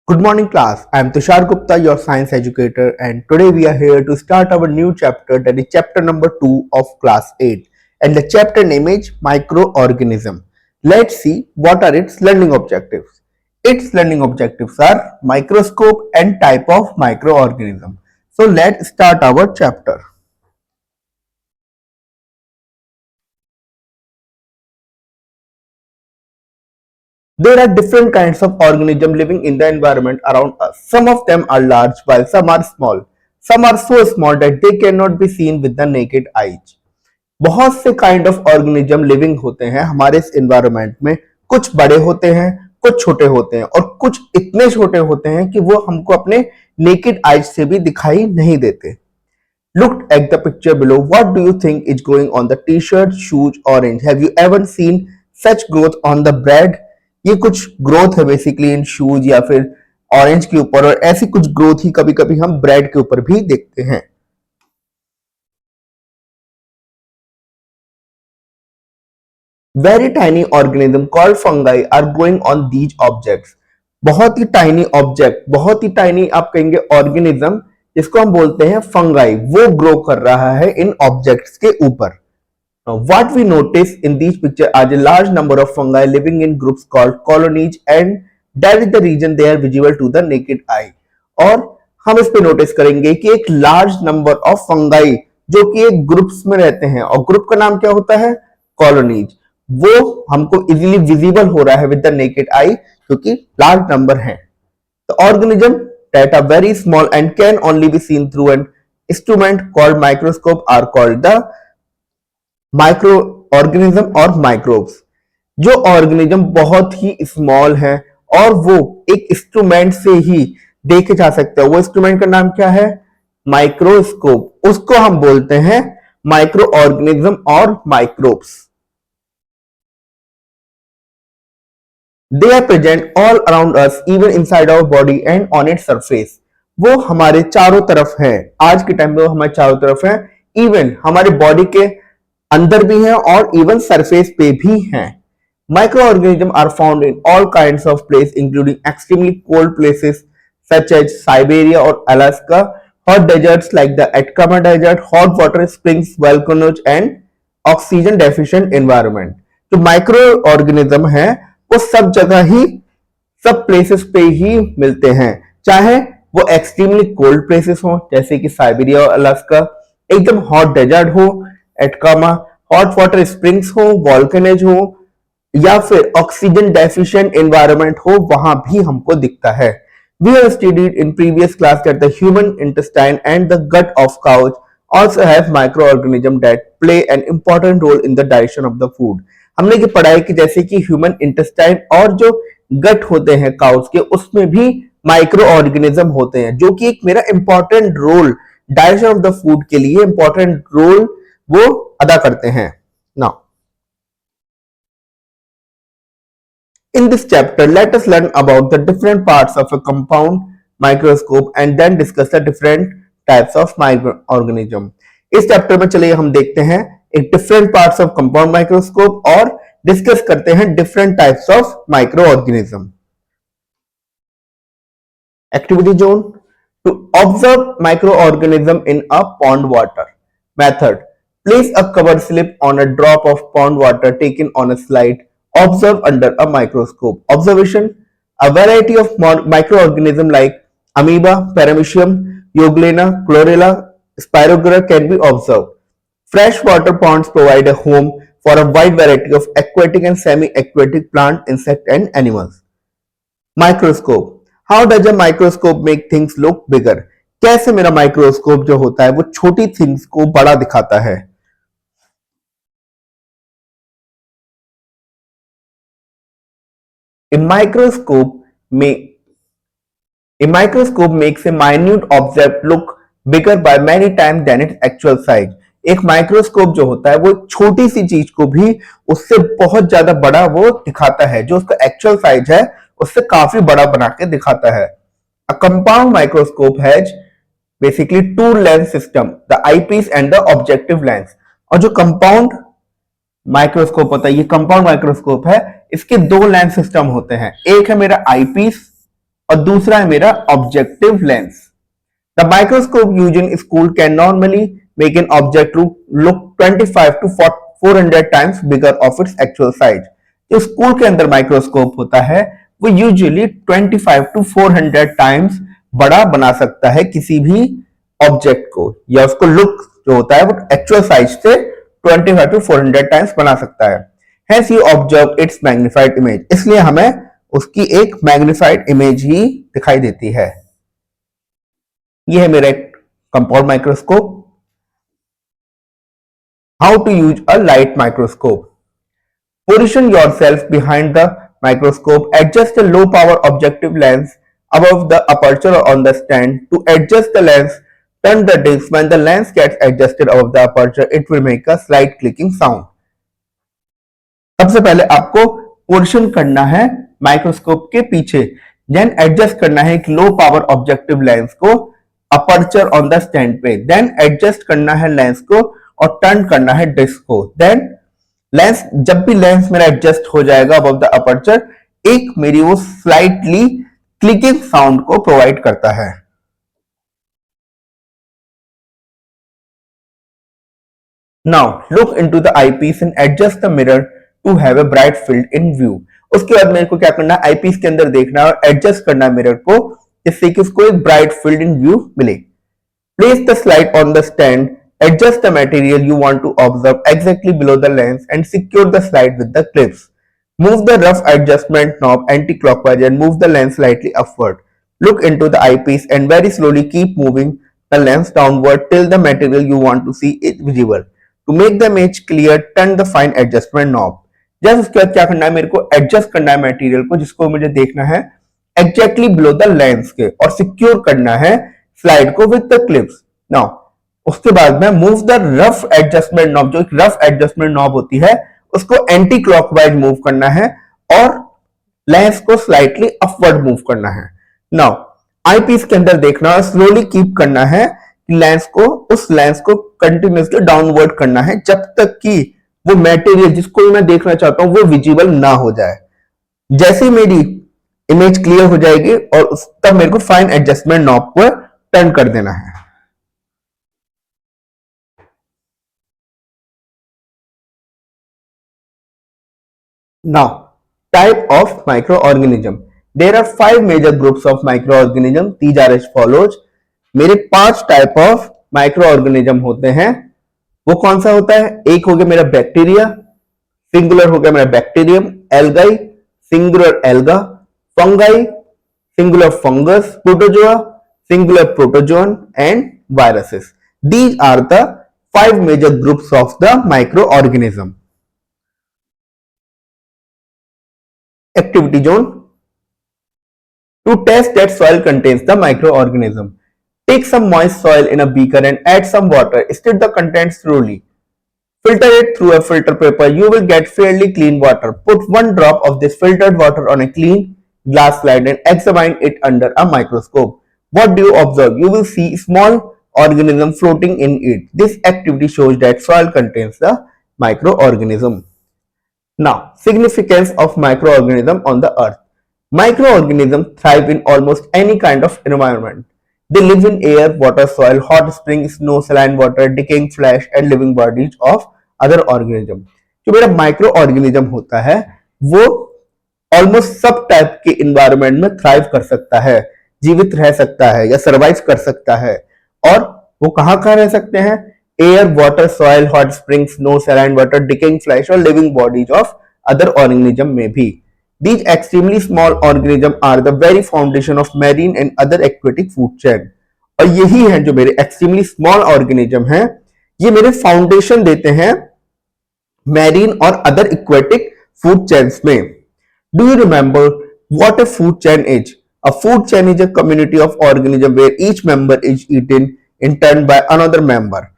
Good morning, class. I am Tushar Gupta, your science educator, and today we are here to start our new chapter, that is chapter number 2 of class 8. And the chapter name is Microorganism. Let's see what are its learning objectives. Its learning objectives are microscope and type of microorganism. So let's start our chapter. There are different kinds of organisms living in the environment around us. Some of them are large while some are small. Some are so small that they cannot be seen with the naked eyes. बहुत से kind of organism living होते हैं हमारे इस environment में। कुछ बड़े होते हैं, कुछ छोटे होते हैं और कुछ इतने छोटे होते हैं कि वो हमको अपने नेकेड आइज से भी दिखाई नहीं देते। Look at the picture below. What do you think is growing on the t-shirt, shoes, orange? Have you ever seen such growth on the bread? ये कुछ ग्रोथ है बेसिकली इन शूज या फिर ऑरेंज के ऊपर, और ऐसी कुछ ग्रोथ ही कभी कभी हम ब्रेड के ऊपर भी देखते हैं। Very tiny organism called fungi are growing on these objects. बहुत ही टाइनी ऑब्जेक्ट, बहुत ही टाइनी आप कहेंगे ऑर्गेनिज्म, जिसको हम बोलते हैं फंगाई, वो ग्रो कर रहा है इन ऑब्जेक्ट्स के ऊपर। Now, what we notice in these pictures are a large number of fungi living in groups called colonies, and that is the reason they are visible to the naked eye. और हम इस पे notice करेंगे कि एक large number of fungi जो कि एक ग्रुप्स में रहते हैं, और ग्रुप का नाम क्या होता है? कॉलोनीज। वो हमको इजीली विजिबल हो रहा है विद द नेकेड आई क्योंकि लार्ज नंबर है। The organism that are very small and can only be seen through an instrument called microscope are called the micro organism और माइक्रोब्स। जो organism बहुत ही small है और वो एक इंस्ट्रूमेंट से ही देखे जा सकते हैं, वो इंस्ट्रूमेंट का नाम क्या है? माइक्रोस्कोप। उसको हम बोलते हैं माइक्रो ऑर्गेनिज्म और microbes. They are present all around us, even inside our body and on its surface. वो हमारे चारों तरफ है, आज के टाइम में वो हमारे चारों तरफ है, इवन हमारे बॉडी के अंदर भी हैं और इवन सरफेस पे भी हैं। Micro organism are found in all kinds of place including extremely cold places such as Siberia और Alaska, hot deserts like the Atacama desert, hot water springs, volcanoes and oxygen deficient environment. जो micro organism है वो सब जगह ही, सब places पे ही मिलते हैं, चाहे वो एक्सट्रीमली कोल्ड प्लेसेस हो जैसे कि साइबेरिया और अलास्का, एकदम हॉट डेजर्ट हो एटकामा, हॉट वाटर स्प्रिंग्स हो, वॉल्केनेज हो, या फिर ऑक्सीजन डेफिशिएंट एनवायरनमेंट हो, वहां भी हमको दिखता है। We have studied in previous class that the human intestine and the gut of cows also have microorganisms that play an important role in the digestion of the food. हमने ये पढ़ा है कि जैसे कि ह्यूमन इंटेस्टाइन और जो गट होते हैं काउस के, उसमें भी माइक्रो ऑर्गेनिज्म होते हैं जो कि एक मेरा important role digestion of the food के लिए इंपॉर्टेंट रोल वो अदा करते हैं। Now in this chapter let us learn about the different parts of a compound microscope and then discuss the different types of microorganism। इस chapter में चलिए हम देखते हैं एक different parts of compound microscope और डिस्कस करते हैं different types of microorganism. Activity zone to observe microorganism in a pond water method. Place a cover slip on a drop of pond water taken on a slide. Observe under a microscope. Observation: a variety of microorganisms like amoeba, paramecium, euglena, chlorella, spirogyra can be observed. Freshwater ponds provide a home for a wide variety of aquatic and semi-aquatic plant, insect and animals. Microscope. How does a microscope make things look bigger? कैसे मेरा microscope जो होता है वो छोटी things को बड़ा दिखाता है। A microscope makes a minute object look bigger by many times than its actual size. एक माइक्रोस्कोप जो होता है वो छोटी सी चीज को भी उससे बहुत ज्यादा बड़ा वो दिखाता है, जो उसका एक्चुअल साइज है उससे काफी बड़ा बना के दिखाता है। A compound microscope has basically two lens system, the eyepiece and the objective lens। और जो कंपाउंड माइक्रोस्कोप होता है, ये कंपाउंड माइक्रोस्कोप है, इसके दो लेंस सिस्टम होते हैं। एक है मेरा आई पीस और दूसरा है मेरा objective lens. The microscope used in school can normally make an object look 25 to 400 times bigger of its actual size. जो स्कूल के अंदर माइक्रोस्कोप होता है वो यूजुअली 25 to 400 टाइम्स बड़ा बना सकता है किसी भी ऑब्जेक्ट को, या उसको लुक जो होता है वो एक्चुअल साइज से 25 to 400 टाइम्स बना सकता है। Hence you observe its magnified image, इसलिए हमें उसकी एक मैग्निफाइड इमेज ही दिखाई देती है। यह है मेरा एक compound microscope. How to use a light microscope. Position yourself behind the microscope. Adjust the low power objective lens above the aperture on the stand. To adjust the lens, turn the disc. When the lens gets adjusted above the aperture, it will make a slight clicking sound. सबसे पहले आपको position करना है microscope के पीछे, then adjust करना है एक लो पावर ऑब्जेक्टिव लेंस को अपर्चर ऑन द स्टैंड पे, देन एडजस्ट करना है लेंस को और टर्न करना है डिस्क को। देन लेंस, जब भी लेंस मेरा एडजस्ट हो जाएगा अबव द अपर्चर, एक मेरी वो स्लाइटली क्लिकिंग साउंड को प्रोवाइड करता है। Now look into the eyepiece and adjust the mirror to have a bright field in view. उसके बाद मेरे को क्या करना है, आईपीस के अंदर देखना है और एडजस्ट करना है मिरर को, जिससे कि उसको एक ब्राइट फील्ड इन व्यू मिले। Place the slide on the stand. Adjust the material you want to observe exactly below the lens and secure the slide with the clips. Move the rough adjustment knob anti-clockwise and move the lens slightly upward. Look into the eyepiece and very slowly keep moving the lens downward till the material you want to see is visible. To make the image clear, turn the fine adjustment knob. Just उसके बाद क्या करना है, मेरे को adjust करना है material को जिसको मुझे देखना है एग्जैक्टली बिलो द लेंस के, और सिक्योर करना है स्लाइड को विद द क्लिप्स। नाउ उसके बाद में move the rough adjustment knob, जो एक रफ एडजस्टमेंट नॉब होती है उसको एंटी क्लॉकवाइज मूव करना है और लेंस को स्लाइटली अपवर्ड मूव करना है। नाउ आईपीस के अंदर देखना है, स्लोली कीप करना है लेंस को, उस लेंस को कंटिन्यूसली डाउनवर्ड करना है जब तक कि वो मटेरियल जिसको मैं देखना चाहता हूं वो विजिबल ना हो जाए। जैसे मेरी इमेज क्लियर हो जाएगी और तब मेरे को फाइन एडजस्टमेंट नॉब पर टर्न कर देना है। Now, type of microorganism. There are 5 major groups of microorganism. These are as follows. मेरे 5 टाइप ऑफ माइक्रोऑर्गेनिज्म होते हैं। वो कौन सा होता है, एक हो गया मेरा बैक्टीरिया, सिंगुलर हो गया मेरा bacterium, algae singular alga, fungi singular fungus, protozoa singular protozoan and viruses. These are the 5 major groups of the microorganism. Activity zone. To test that soil contains the microorganism, take some moist soil in a beaker and add some water. Stir the contents slowly. Filter it through a filter paper. You will get fairly clean water. Put 1 drop of this filtered water on a clean glass slide and examine it under a microscope. What do you observe? You will see small organism floating in it. This activity shows that soil contains the microorganism. Now, significance of microorganism on the earth. Microorganisms thrive in almost any kind of environment. They live in air, water, soil, hot spring, snow, saline water, decaying flesh and living bodies of other organisms. जो मेरा micro organism होता है वो almost सब type के environment में thrive कर सकता है, जीवित रह सकता है या सर्वाइव कर सकता है। और वो कहाँ कहाँ रह सकते हैं, air, water, soil, hot spring, snow, saline water, decaying flesh और living bodies of other organism में भी। These extremely small organisms are the very foundation of marine and other aquatic food chain. और यही है जो मेरे एक्सट्रीमली स्मॉल ऑर्गेनिज्म हैं, ये मेरे फाउंडेशन देते हैं मैरीन और अदर एक्वेटिक फूड चेन्स में। Do you remember what a food chain is? A food chain is a community of organism where each member is eaten in turn by another member.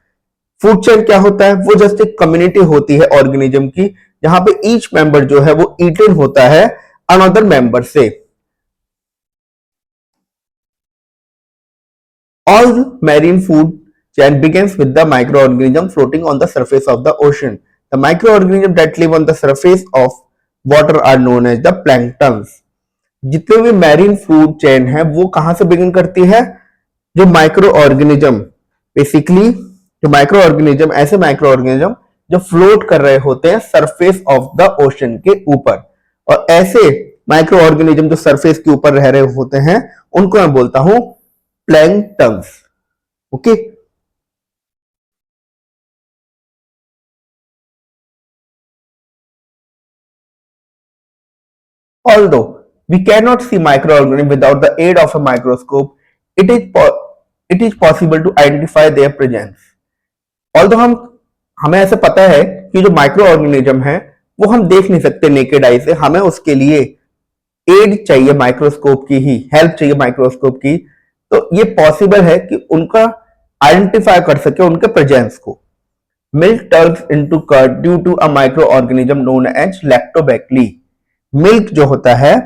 Food chain क्या होता है, वो just एक community होती है organism की जहां पे ईच मेंबर जो है वो ईटन होता है अनदर मेंबर से। All marine food chain begins with the microorganism floating on the surface of the ocean. The microorganisms that live on the surface of water are known as the planktons. जितने भी marine food chain है वो कहां से begin करती है? जो micro organism, basically जो माइक्रो ऑर्गेनिज्म, ऐसे माइक्रो ऑर्गेनिज्म जो फ्लोट कर रहे होते हैं सरफेस ऑफ द ओशन के ऊपर, और ऐसे माइक्रो ऑर्गेनिज्म जो सरफेस के ऊपर रह रहे होते हैं उनको मैं बोलता हूं planktons. Okay, although we cannot see microorganisms without the aid of a microscope, it is possible to identify their presence. Although हमें ऐसे पता है कि जो माइक्रो ऑर्गेनिज्म है वो हम देख नहीं सकते नेकेड आई से, हमें उसके लिए एड चाहिए माइक्रोस्कोप की ही, हेल्प चाहिए माइक्रोस्कोप की। तो ये पॉसिबल है कि उनका आइडेंटिफाई कर सके उनके प्रेजेंस को। Milk turns into curd due to a micro organism known as lactobacilli. Milk जो होता है,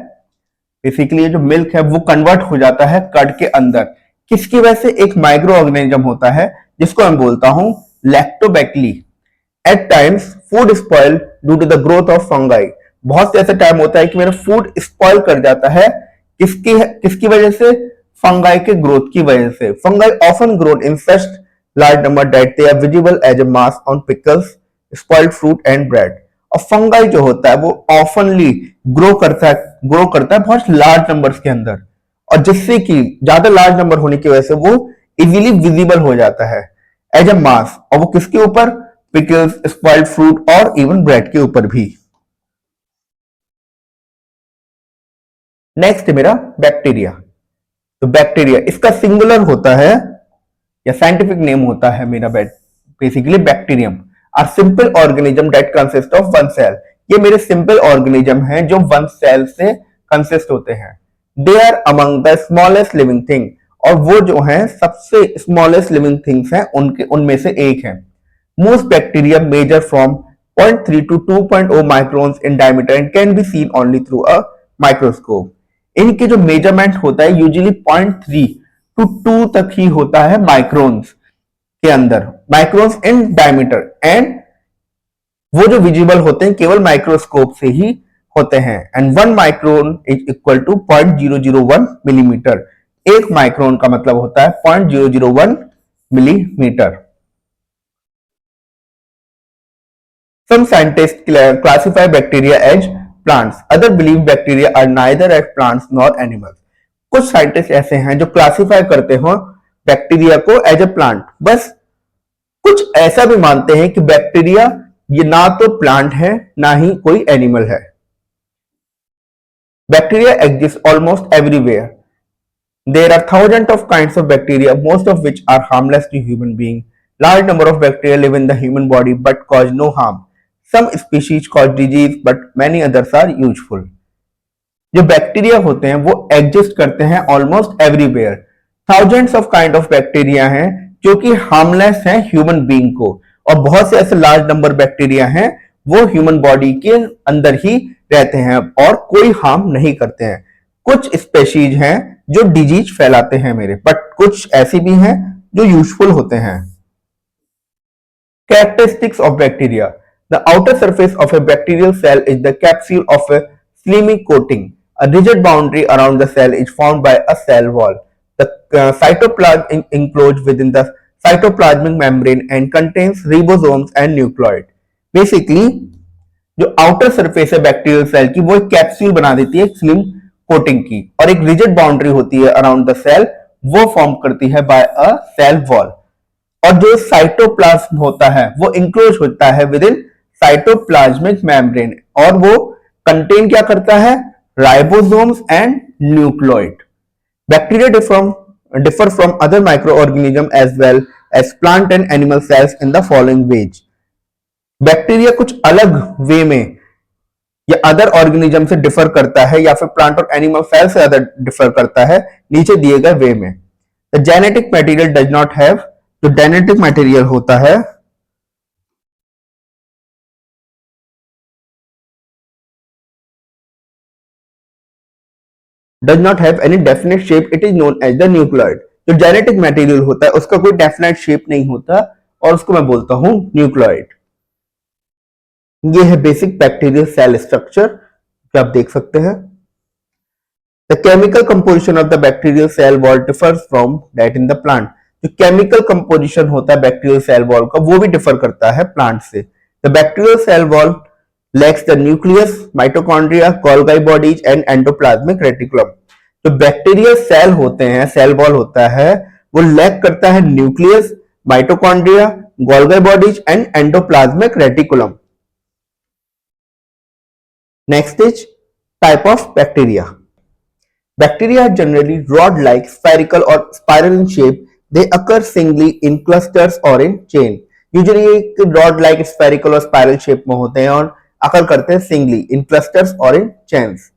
बेसिकली जो मिल्क है वो कन्वर्ट हो जाता है कर्ड के अंदर, किसकी वजह से? एक माइक्रो ऑर्गेनिज्म होता है जिसको मैं बोलता हूं lactobacilli. At times food spoil due to the growth of fungi. बहुत से ऐसा टाइम होता है कि मेरा फूड स्पॉइल कर जाता है, किसकी वजह से? फंगाई के ग्रोथ की वजह से। Fungi often grown in such large number that they are visible as a mass on pickles, spoiled fruit and bread. और फंगाई जो होता है वो ऑफनली ग्रो करता है बहुत लार्ज नंबर्स के अंदर, और जिससे कि ज्यादा लार्ज नंबर होने की वजह से वो इजीली विजिबल हो जाता है एज अ मास। और वो किसके ऊपर? पिकल्स, स्पॉइल्ड फ्रूट और इवन ब्रेड के ऊपर भी। नेक्स्ट है मेरा बैक्टीरिया। तो बैक्टीरिया इसका सिंगुलर होता है या साइंटिफिक नेम होता है मेरा basically bacterium, are simple organism that consist of one cell. ये मेरे सिंपल ऑर्गेनिज्म हैं जो वन सेल से कंसिस्ट होते हैं। They are among the smallest living thing, और वो जो है सबसे स्मॉलेस्ट लिविंग थिंग्स हैं उनके उनमें से एक है। Most bacteria measure from 0.3 to 2.0 microns in diameter and can be seen only through a microscope. इनके जो मेजरमेंट होता है यूजुअली 0.3 to 2 तक ही होता है माइक्रोन्स के अंदर, माइक्रोन्स इन डायमीटर, एंड वो जो विजिबल होते हैं केवल माइक्रोस्कोप से ही होते हैं। And 1 micron is equal to 0.001 millimetre. एक माइक्रोन का मतलब होता है 0.001 millimetre. Some scientists classify bacteria as plants. Others believe bacteria are neither as plants nor animals. कुछ साइंटिस्ट ऐसे हैं जो क्लासिफाई करते हो बैक्टीरिया को एज ए प्लांट, बस कुछ ऐसा भी मानते हैं कि बैक्टीरिया ये ना तो प्लांट है ना ही कोई एनिमल है। Bacteria exist almost everywhere. There are thousands of kinds of bacteria, most of which are harmless to human beings. Large number of bacteria live in the human body but cause no harm. Some species cause disease, but many others are useful. जो bacteria होते हैं वो exist करते हैं almost everywhere. Thousands of kind of bacteria हैं जो कि harmless हैं ह्यूमन बीइंग को, और बहुत से ऐसे लार्ज नंबर बैक्टीरिया हैं वो ह्यूमन बॉडी के अंदर ही रहते हैं और कोई हार्म नहीं करते हैं। कुछ स्पेशीज हैं जो डिजीज फैलाते हैं मेरे, बट कुछ ऐसी भी हैं जो यूजफुल होते हैं। Characteristics of bacteria. The outer surface of a bacterial cell is the capsule of a slimy coating. A rigid boundary around the cell is formed by a cell wall. The cytoplasm enclosed within the cytoplasmic membrane and contains ribosomes and nucleoid. Basically, जो outer surface है bacterial cell की वो एक capsule बना देती है slim coating की, और एक रिजिड बाउंड्री होती है अराउंड द सेल, वो फॉर्म करती है बाय अ सेल वॉल। और जो साइटोप्लाज्म होता है वो इंक्लोज होता है विद इन साइटोप्लाज्मिक मेम्ब्रेन, और वो कंटेन क्या करता है? Ribosomes and nucleoid. Bacteria differ from other microorganisms as well as plant and animal cells in the following ways. Bacteria कुछ अलग वे में या अदर ऑर्गेनिज्म से डिफर करता है या फिर प्लांट और एनिमल सेल से अदर डिफर करता है नीचे दिए गए वे में। The genetic material does not have, जो जेनेटिक मटेरियल होता है does not have any definite shape, it is known as the nucleoid. जो जेनेटिक मटेरियल होता है उसका कोई डेफिनेट शेप नहीं होता और उसको मैं बोलता हूं न्यूक्लियोइड। ये है बेसिक बैक्टीरियल सेल स्ट्रक्चर जो आप देख सकते हैं। The chemical composition of the bacterial cell wall differs from that in the plant. जो chemical composition होता है bacterial cell wall का वो भी differ करता है plant से. The bacterial cell wall lacks the nucleus, mitochondria, Golgi bodies and endoplasmic reticulum. जो बैक्टीरियल सेल होते हैं, सेल वॉल होता है, वो लैक करता है nucleus, mitochondria, Golgi bodies and endoplasmic reticulum. Next is type of bacteria. Bacteria are generally rod-like, spherical or spiral in shape. They occur singly in clusters or in chain. Usually एक rod-like, spherical और spiral shape में होते हैं और occur करते हैं singly in clusters or in chains.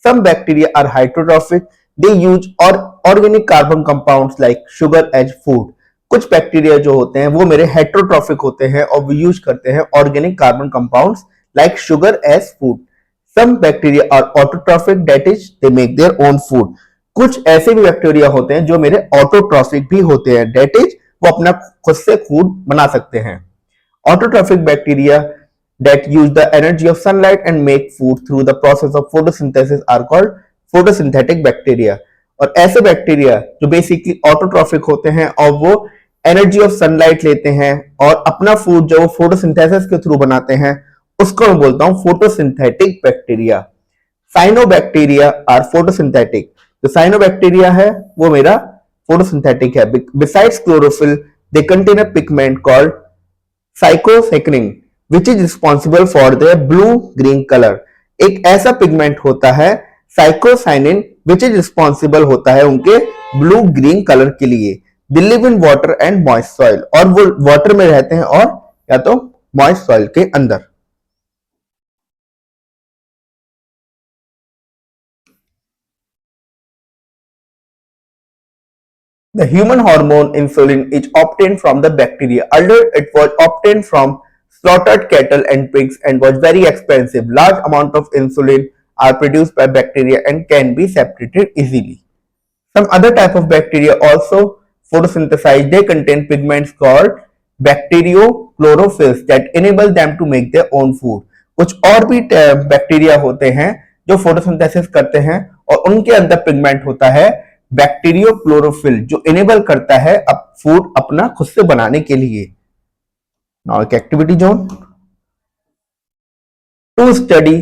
Some bacteria are heterotrophic. They use organic carbon compounds like sugar as food. कुछ bacteria जो होते हैं वो मेरे हेट्रोट्रॉफिक होते हैं और वो यूज करते हैं organic carbon compounds like sugar as food. Some bacteria are autotrophic, that is, they make their own food. कुछ ऐसे भी बैक्टीरिया होते हैं जो मेरे ऑटोट्रॉफिक भी होते हैं, that is, वो अपना खुद से फूड बना सकते हैं. Autotrophic bacteria that use the energy of sunlight and make food through the process of photosynthesis are called photosynthetic bacteria. और ऐसे बैक्टीरिया जो बेसिकली ऑटोट्रॉफिक होते हैं और वो एनर्जी ऑफ सनलाइट लेते हैं और अपना फूड जो फोटोसिंथेसिस के थ्रू बनाते हैं उसको मैं बोलता हूं photosynthetic bacteria. Cyanobacteria are photosynthetic. जो साइनोबैक्टीरिया है वो मेरा फोटोसिंथेटिक है. Besides chlorophyll they contain a pigment called phycocyanin which is responsible for the blue green colour. एक ऐसा पिगमेंट होता है साइकोसाइनिन व्हिच इज रिस्पांसिबल होता है उनके ब्लू ग्रीन कलर के लिए. They live in water and moist soil. और वो वाटर में रहते हैं और या तो मॉइस्ट सॉइल के अंदर. The human hormone insulin is obtained from the bacteria. Earlier, it was obtained from slaughtered cattle and pigs and was very expensive. Large amount of insulin are produced by bacteria and can be separated easily. Some other type of bacteria also photosynthesize. They contain pigments called bacteriochlorophylls that enable them to make their own food. कुछ और भी bacteria होते हैं जो photosynthesis करते हैं और उनके अंदर पिगमेंट होता है बैक्टीरियोक्लोरोफिल जो इनेबल करता है अब फूड अपना खुद से बनाने के लिए. नाउ एक activity zone. To study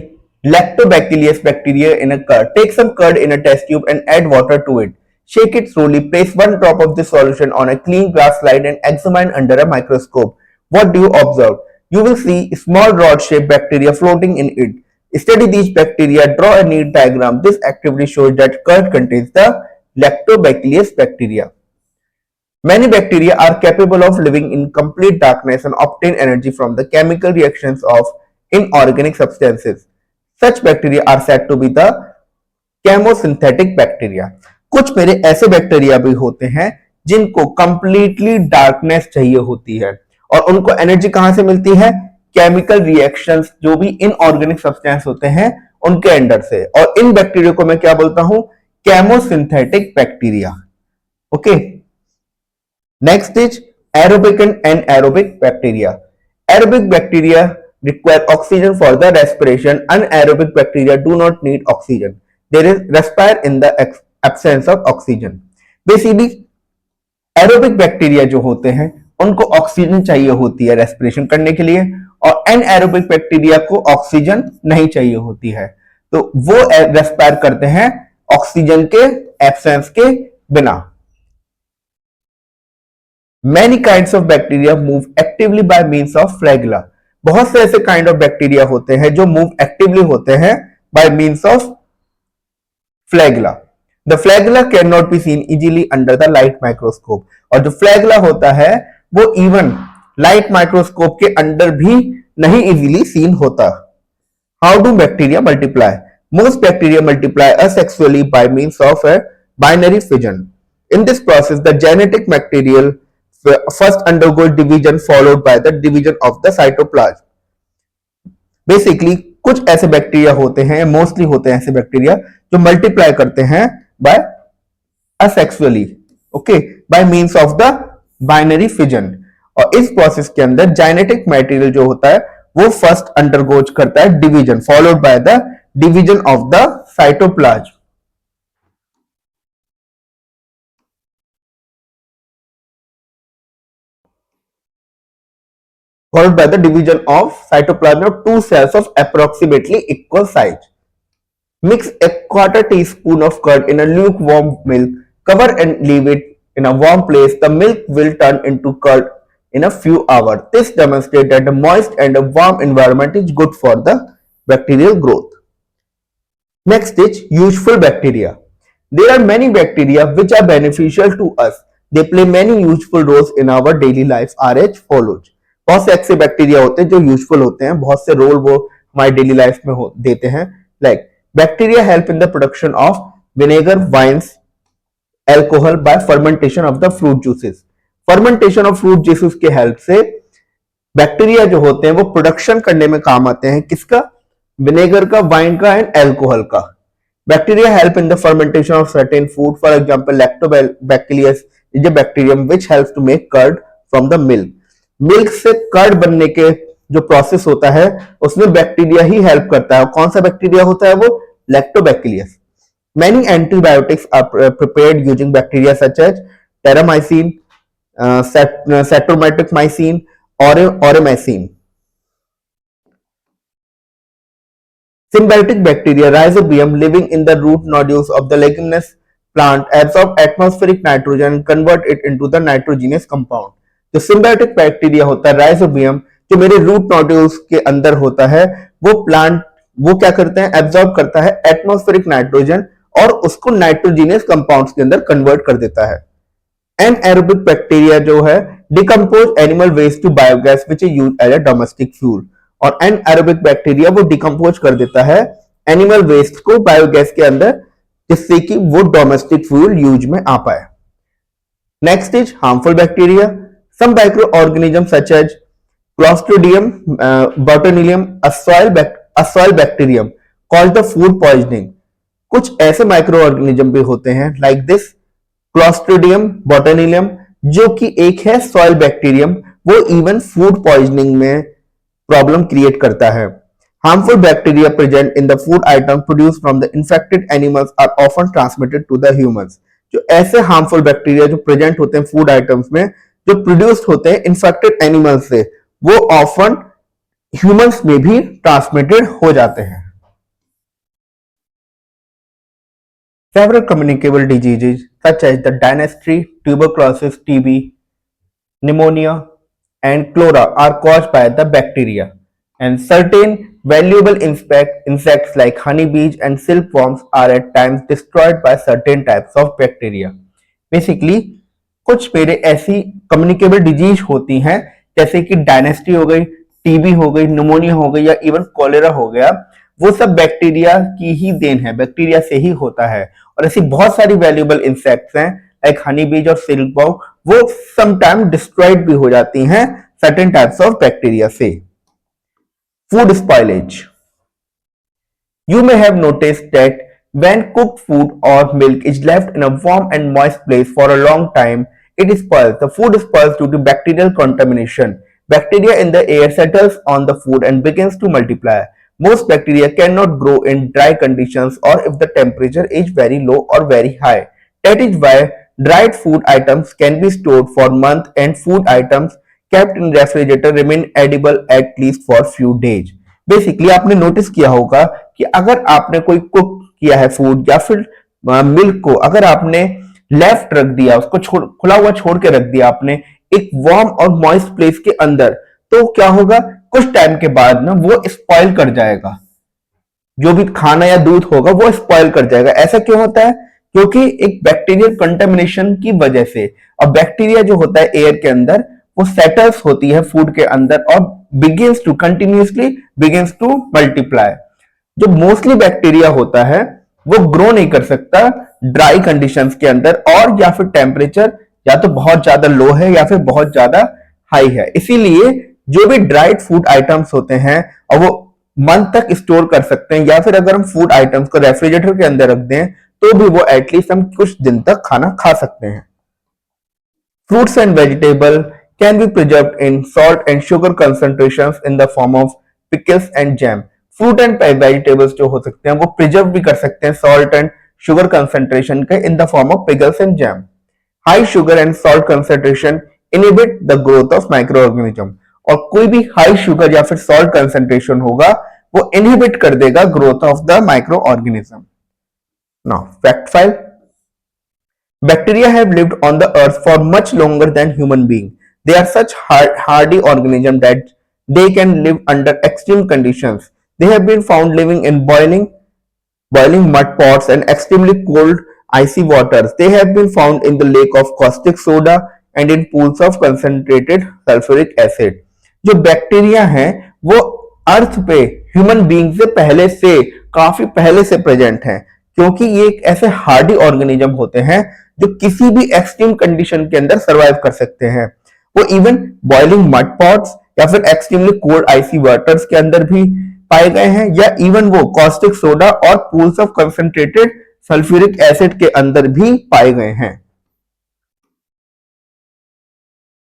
lactobacillus bacteria in a curd. Take some curd in a test tube and add water to it. Shake it slowly. Place one drop of this solution on a clean glass slide and examine under a microscope. What do you observe? You will see small rod-shaped bacteria floating in it. Study these bacteria. Draw a neat diagram. This activity shows that curd contains the lactobacillus bacteria. Many bacteria are capable of living in complete darkness and obtain energy from the chemical reactions of inorganic substances. Such bacteria are said to be the chemosynthetic bacteria. कुछ मेरे ऐसे bacteria भी होते हैं जिनको completely darkness चाहिए होती है और उनको एनर्जी कहां से मिलती है? केमिकल रिएक्शंस जो भी इनऑर्गेनिक सब्सटेंस होते हैं उनके अंडर से. और इन बैक्टीरिया को मैं क्या बोलता हूं? Chemosynthetic bacteria. Okay. Next is aerobic and anaerobic bacteria. Aerobic bacteria require oxygen for the respiration. Anaerobic bacteria do not need oxygen. They respire in the absence of oxygen. Basically, aerobic bacteria जो होते हैं उनको oxygen चाहिए होती है respiration करने के लिए और एनएरोबिक बैक्टीरिया को ऑक्सीजन नहीं चाहिए होती है. तो वो रेस्पायर करते हैं ऑक्सीजन के एब्सेंस के बिना. Many kinds of bacteria move actively by means of flagella. बहुत से ऐसे काइंड ऑफ बैक्टीरिया होते हैं जो मूव एक्टिवली होते हैं bye means of flagella. The flagella can not be seen easily under the light microscope. और जो फ्लैगेला होता है वो इवन लाइट माइक्रोस्कोप के अंडर भी नहीं इजीली सीन होता. How do bacteria multiply? Most bacteria multiply asexually by means of a binary fission. In this process, the genetic material first undergo division followed by the division of the cytoplasm. Basically, कुछ ऐसे bacteria होते हैं, mostly होते हैं ऐसे bacteria जो multiply करते हैं by asexually, okay, by means of the binary fission. और इस प्रोसेस के अंदर जेनेटिक मटेरियल जो होता है वो फर्स्ट अंडरगोज करता है division followed by the division of the cytoplasm. followed by the division of cytoplasm of two cells of approximately equal size. Mix a quarter teaspoon of curd in a lukewarm milk, cover and leave it in a warm place. The milk will turn into curd in a few hours. This demonstrates that a moist and a warm environment is good for the bacterial growth. Next is useful bacteria. There are many bacteria which are beneficial to us. They play many useful roles in our daily life are as follows. बहुत से ऐसे bacteria होते हैं जो useful होते हैं, बहुत से रोल वो हमारी डेली लाइफ में देते हैं. Like bacteria help in the production of vinegar, wines, alcohol by fermentation of the fruit juices. Fermentation of fruit juices के हेल्प से बैक्टीरिया जो होते हैं वो प्रोडक्शन करने में काम आते हैं. किसका? विनेगर का, वाइन का एंड एल्कोहल का. Bacteria help in the fermentation of certain food. For example, Lactobacillus is a bacterium which helps to make curd from the milk. Milk से कर्ड बनने के जो प्रोसेस होता है उसमें बैक्टीरिया ही हेल्प करता है. कौन सा बैक्टीरिया होता है वो? लैक्टोबैक्टीरियस. Many antibiotics are prepared using bacteria such as terramycin, saccharomycin, aureomycin. Symbiotic bacteria, Rhizobium, living in the root nodules of the leguminous plant, absorb atmospheric nitrogen and convert it into the nitrogenous compound. जो symbiotic bacteria होता है Rhizobium, जो मेरे root nodules के अंदर होता है, वो plant वो क्या करते हैं? Absorb करता है atmospheric nitrogen और उसको nitrogenous compounds के अंदर convert कर देता है. Anaerobic bacteria जो है decompose animal waste to biogas which is used as a domestic fuel. और एनएरोबिक बैक्टीरिया वो डिकम्पोज कर देता है एनिमल वेस्ट को बायोगैस के अंदर, जिससे कि वो डोमेस्टिक फ्यूल यूज में आ पाए. Next is harmful bacteria. Some microorganism such as Clostridium botulinum, a soil bacterium called the food poisoning. कुछ ऐसे माइक्रो ऑर्गेनिज्म भी होते हैं लाइक दिस क्लोस्ट्रिडियम बोटुलिनम, जो कि एक है सॉइल बैक्टीरियम, वो इवन फूड पॉइजनिंग में प्रॉब्लम क्रिएट करता है. Harmful bacteria present in the food item produce from the infected animals are often transmitted to the humans. जो ऐसे हार्मफुल बैक्टीरिया जो प्रेजेंट होते हैं फूड आइटम्स में, जो प्रोड्यूस्ड होते हैं इन्फेक्टेड एनिमल्स से, वो ऑफन ह्यूमंस में भी ट्रांसमिटेड हो जाते हैं. Several communicable diseases such as the dysentery, tuberculosis, TB, pneumonia, and cholera are caused by the bacteria, and certain valuable insects like honeybees and silkworms are at times destroyed by certain types of bacteria. Basically, कुछ मेरे ऐसी communicable disease होती हैं जैसे कि dynasty हो गई, TB हो गई, निमोनिया हो गई या इवन कॉलेरा हो गया, वो सब बैक्टीरिया की ही देन है, बैक्टीरिया से ही होता है. और ऐसी बहुत सारी वैल्यूएबल इंसेक्ट्स हैं लाइक हनी बीज और सिल्कवर्म, वो समटाइम डिस्ट्रॉयड भी हो जाती हैं सर्टेन टाइप्स ऑफ बैक्टीरिया से. Food spoilage. You may have noticed that when cooked food or milk is left in a warm and moist place for a long time, it spoils. The food spoils due to bacterial contamination. Bacteria in the air settles on the food and begins to multiply. Most bacteria cannot grow in dry conditions or if the temperature is very low or very high. That is why dried food items can be stored for months and food items kept in refrigerator remain edible at least for few days. Basically आपने notice किया होगा कि अगर आपने कोई cook किया है food या फिर मिल्क को अगर आपने लेफ्ट रख दिया, उसको खुला हुआ छोड़ के रख दिया आपने एक वार्म और मॉइस्ट प्लेस के अंदर, तो क्या होगा? कुछ टाइम के बाद ना वो स्पॉइल कर जाएगा. जो भी खाना या दूध होगा वो स्पॉइल कर जाएगा. ऐसा क्यों होता है? क्योंकि एक बैक्टीरियल कंटेमिनेशन की वजह से. और बैक्टीरिया जो होता है एयर के अंदर वो सेटल्स होती है फूड के अंदर और begins to continuously begins to multiply. जो मोस्टली बैक्टीरिया होता है वो ग्रो नहीं कर सकता ड्राई कंडीशंस के अंदर, और या फिर टेम्परेचर या तो बहुत ज्यादा लो है या फिर बहुत ज्यादा हाई है. इसीलिए जो भी ड्राइड फूड आइटम्स होते हैं और वो मंथ तक स्टोर कर सकते हैं, या फिर अगर हम फूड आइटम्स को रेफ्रिजरेटर के अंदर रख दें तो भी वो एटलीस्ट हम कुछ दिन तक खाना खा सकते हैं. Fruits and vegetable can be preserved in salt and sugar concentrations in the form of pickles and jam. Fruit and vegetables जो हो सकते हैं वो प्रिजर्व भी कर सकते हैं salt and sugar concentration के in the form of pickles and jam. High sugar and salt concentration inhibit the growth of microorganism. और कोई भी हाई शुगर या फिर सॉल्ट कंसेंट्रेशन होगा वो इनहिबिट कर देगा growth of the micro organism. Now fact file, bacteria have lived on the earth for much longer than human beings. They are such hardy organisms that they can live under extreme conditions. They have been found living in boiling mud pots and extremely cold icy waters. They have been found in the lake of caustic soda and in pools of concentrated sulfuric acid. जो bacteria हैं वो अर्थ पे human being से पहले से काफी पहले से प्रेजेंट हैं, क्योंकि ये एक ऐसे हार्डी ऑर्गेनिज्म होते हैं जो किसी भी एक्सट्रीम कंडीशन के अंदर सरवाइव कर सकते हैं। वो इवन बॉइलिंग मड पॉट्स या फिर एक्सट्रीमली कोल्ड आइसी वाटर्स के अंदर भी पाए गए हैं, या इवन वो कॉस्टिक सोडा और pools of concentrated sulphuric acid के अंदर भी पाए गए हैं।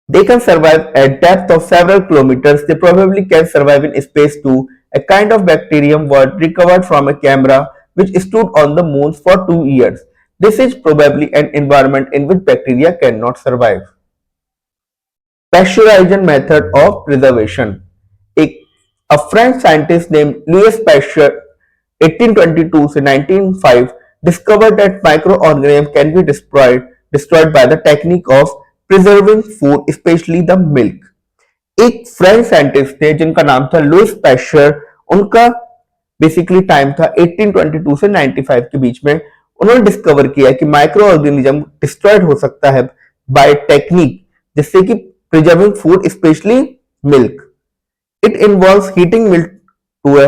They can survive at depth of several kilometers. They probably can survive in space too. A kind of bacterium was recovered from a camera which stood on the moon for 2 years. This is probably an environment in which bacteria cannot survive. Pasteurization method of preservation. A French scientist named Louis Pasteur, 1822 to 1905, discovered that microorganisms can be destroyed by the technique of preserving food, especially the milk. एक French scientist थे जिनका नाम था Louis Pasteur, उनका basically time था 1822 से 95 के बीच में। उन्होंने डिस्कवर किया कि माइक्रो ऑर्गेनिज्म डिस्ट्रॉयड हो सकता है बाय टेक्निक जिससे कि preserving food specially milk. It involves heating milk to a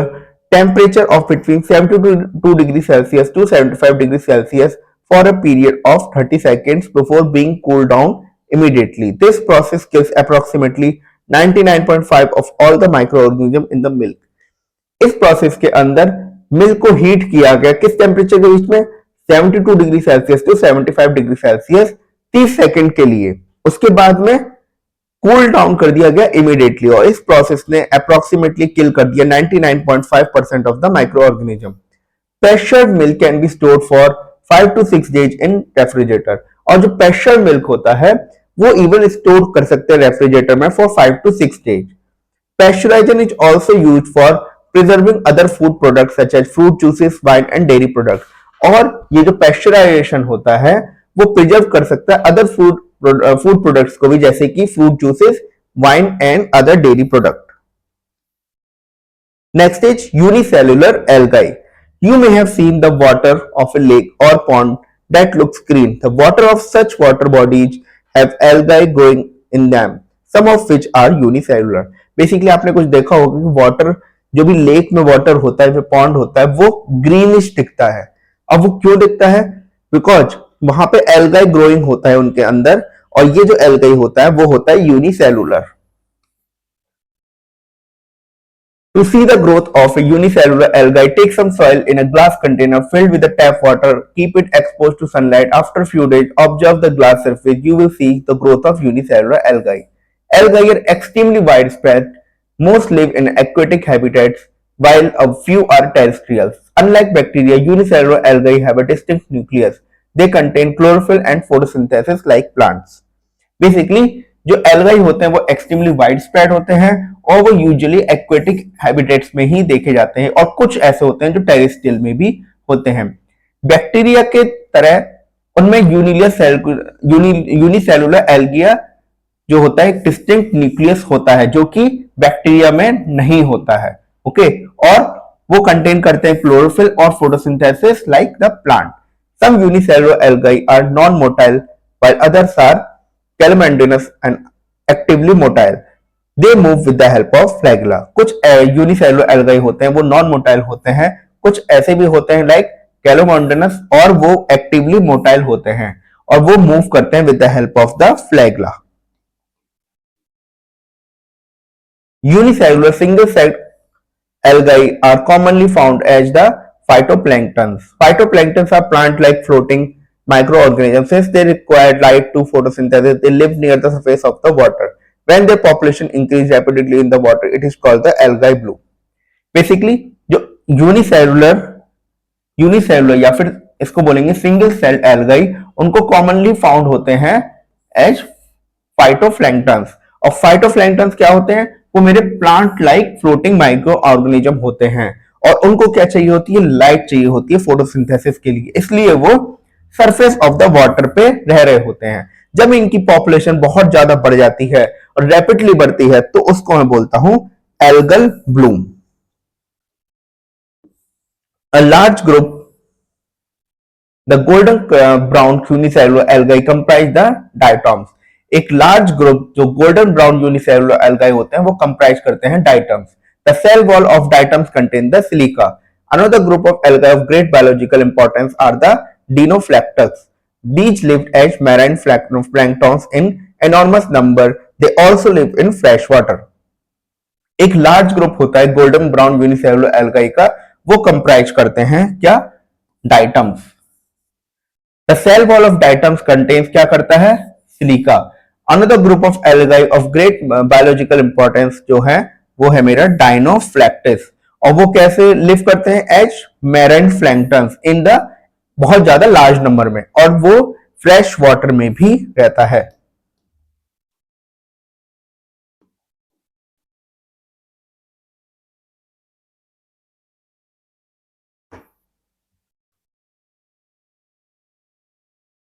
temperature of between 72 degree Celsius to 75 degree Celsius for a period of 30 seconds before being cooled down immediately. This process kills approximately 99.5% of all the microorganisms in the milk. इस process के अंदर milk को heat किया गया किस temperature के बीच में, 72 degree Celsius to 75 degree Celsius 30 second के लिए। उसके बाद में कूल डाउन कर दिया गया इमीडिएटली, और इस प्रोसेस ने अप्रोक्सीमेटली किल कर दिया 99.5% of the micro organism. Pasteurised milk can be stored for 5 to 6 days in refrigerator, और जो पेस्चर्ड मिल्क होता है वो इवन स्टोर कर सकते हैं रेफ्रिजरेटर में for 5 to 6 days. Pasteurization is also used for preserving other food products such as fruit juices, wine and dairy products. और ये जो पेस्चराइजेशन होता है वो प्रिजर्व कर सकता है अदर फूड प्रोडक्ट्स को भी, जैसे कि fruit juices, wine and other dairy product. Next is unicellular algae. You may have seen the water of a lake or pond that looks green. The water of such water bodies have algae growing in them, some of which are unicellular. Basically आपने कुछ देखा होगा कि water, जो भी lake में water होता है, जो पॉन्ड होता है, वो ग्रीनिश दिखता है। अब वो क्यों दिखता है? बिकॉज वहां पे एल्गाई ग्रोइंग होता है उनके अंदर, और ये जो एल्गाई होता है वो होता है unicellular. To see the growth of a unicellular algae, take some soil in a glass container filled with the tap water. Keep it exposed to sunlight. After a few days, observe the glass surface. You will see the growth of unicellular algae. Algae are extremely widespread. Most live in aquatic habitats, while a few are terrestrial. Unlike bacteria, unicellular algae have a distinct nucleus. They contain chlorophyll and photosynthesis like plants. Basically, जो algae होते हैं वो extremely wide spread होते हैं, और वो usually aquatic habitats में ही देखे जाते हैं, और कुछ ऐसे होते हैं जो टेरेस्ट्रियल में भी होते हैं। बैक्टीरिया के तरह उनमें यूनिसेलुलर एल्गिया जो होता है एक डिस्टिंक्ट न्यूक्लियस होता है, जो कि बैक्टीरिया में नहीं होता है। ओके, और वो कंटेन करते हैं क्लोरोफिल और photosynthesis like the plant. Some unicellular algae are non motile while others are calamandinous and actively motile. They move with the help of flagella. कुछ यूनिसेलुलर एल्गाई होते हैं वो नॉन मोटाइल होते हैं, कुछ ऐसे भी होते हैं लाइक कैलोमोंडनस, और वो एक्टिवली मोटाइल होते हैं और वो मूव करते हैं with the help of the flagella. Unicellular single-celled algae are commonly found as the phytoplanktons. Phytoplanktons are plant-like floating microorganisms. Since they require light to photosynthesis, they live near the surface of the water. When their population increase rapidly in the water, it is called the algae bloom. Basically, जो unicellular या फिर इसको बोलेंगे single cell algae, उनको commonly found होते हैं as phytoplanktons, और phytoplanktons क्या होते हैं? वो मेरे plant like floating micro organism होते हैं और उनको क्या चाहिए होती है? लाइट चाहिए होती है फोटोसिंथेसिस के लिए, इसलिए वो सरफेस ऑफ द वाटर पे रह रहे होते हैं। जब इनकी पॉपुलेशन बहुत ज्यादा बढ़ जाती है और रैपिडली बढ़ती है तो उसको मैं बोलता हूं algal bloom. A large group the golden brown unicellular algae comprise the diatoms. एक लार्ज ग्रुप जो गोल्डन ब्राउन यूनिसेलुलर एल्गाई होते हैं वो कंप्राइज करते हैं diatoms. The cell wall of diatoms contain the silica. Another group of algae of great biological importance are the dinoflagellus. These lived as marine planktons in enormous number. They also live in fresh water. एक large group होता है golden brown unicellular algae का, वो comprise करते हैं क्या? Diatoms. The cell wall of diatoms contains क्या करता है? Silica. Another group of algae of great biological importance जो है वो है मेरा डाइनोफ्लैक्टिस, और वो कैसे लिव करते हैं? As marine planktons in the बहुत ज्यादा लार्ज नंबर में, और वो फ्रेश वाटर में भी रहता है।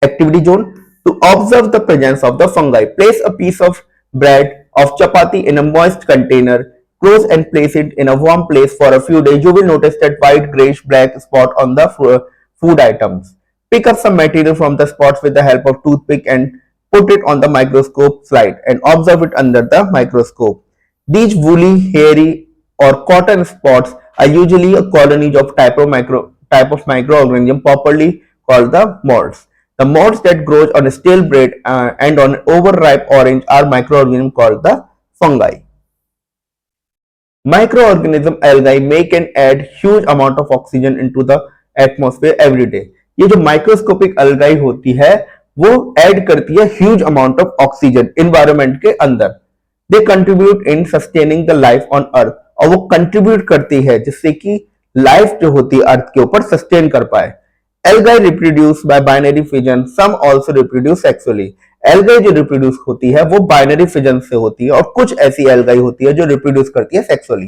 Activity zone. To observe the presence of the fungi, place a piece of bread of chapati in a moist container, close and place it in a warm place for a few days. You will notice that white, grayish, black spot on the food items. Pick up some material from the spots with the help of toothpick and put it on the microscope slide and observe it under the microscope. These woolly, hairy or cotton spots are usually a colony of type of microorganism properly called the molds. The molds that grow on stale bread and on overripe orange are microorganisms called the fungi. Microorganism algae make and add huge amount of oxygen into the atmosphere every day. ये जो microscopic algae होती है वो add करती है huge amount of oxygen environment के अंदर। They contribute in sustaining the life on earth, और वो कंट्रीब्यूट करती है जिससे कि लाइफ जो होती है अर्थ के ऊपर सस्टेन कर पाए। Algae reproduce by binary fission. Some also reproduce sexually. Algae जो reproduce होती है वो binary fission से होती है, और कुछ ऐसी algae होती है जो reproduce करती है sexually.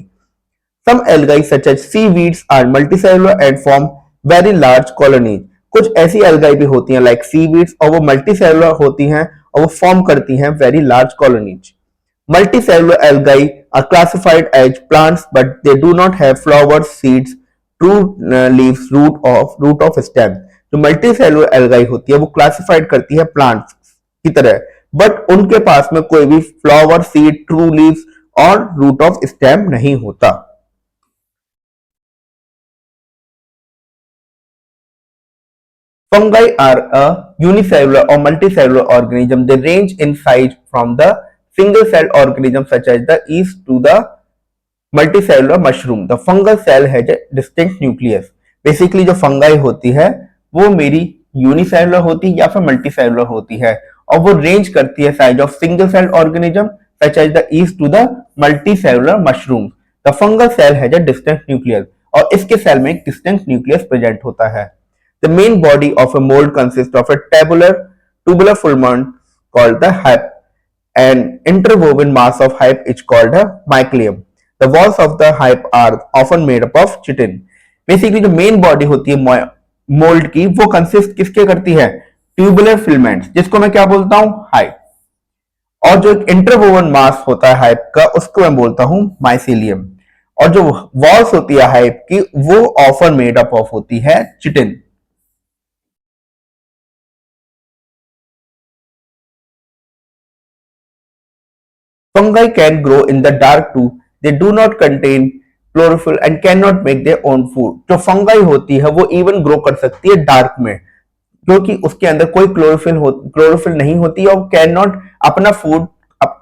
Some algae such as seaweeds are multicellular and form very large colonies. कुछ ऐसी algae भी होती हैं like seaweeds, और वो multicellular होती हैं और वो form करती हैं very large colonies. Multicellular algae are classified as plants, but they do not have flowers, seeds, true leaves, root of stem. जो मल्टी सेलुलर एल्गाई होती है वो क्लासिफाइड करती है प्लांट्स की तरह, बट उनके पास में कोई भी फ्लावर, सीड, ट्रू लीव्स और रूट ऑफ स्टेम नहीं होता। Fungi are a unicellular or multicellular organism. They range in size from the single-celled organism such as the yeast to the multicellular mushroom. The fungal cell has a distinct nucleus. Basically जो fungi होती है वो मेरी unicellular होती है या फिर multicellular होती है, और वो रेंज करती है size of single cell organism such as the yeast to the multicellular mushroom. The fungal cell has a distinct nucleus, और इसके सेल में एक डिस्टिंक्ट न्यूक्लियस प्रेजेंट होता है। The main body of a mould consist of A tubular filament called the hype, and interwoven mass of hype is called a mycelium. The walls of the hype are often made up of chitin. Basically जो main body होती है mould की वो consist किसके करती है? Tubular filaments, जिसको मैं क्या बोलता हूं? हाइप। और जो इंटरवोवन मास होता है हाइप का उसको मैं बोलता हूं माइसीलियम। और जो वॉल्स होती है हाइप की वो ऑफन मेड अप ऑफ होती है chitin. Fungi can grow in the dark too. They do not contain chlorophyll and cannot make their own food. जो फंगाई होती है वो इवन ग्रो कर सकती है डार्क में, क्योंकि उसके अंदर कोई क्लोरोफिल नहीं होती है, और कैन नॉट अपना फूड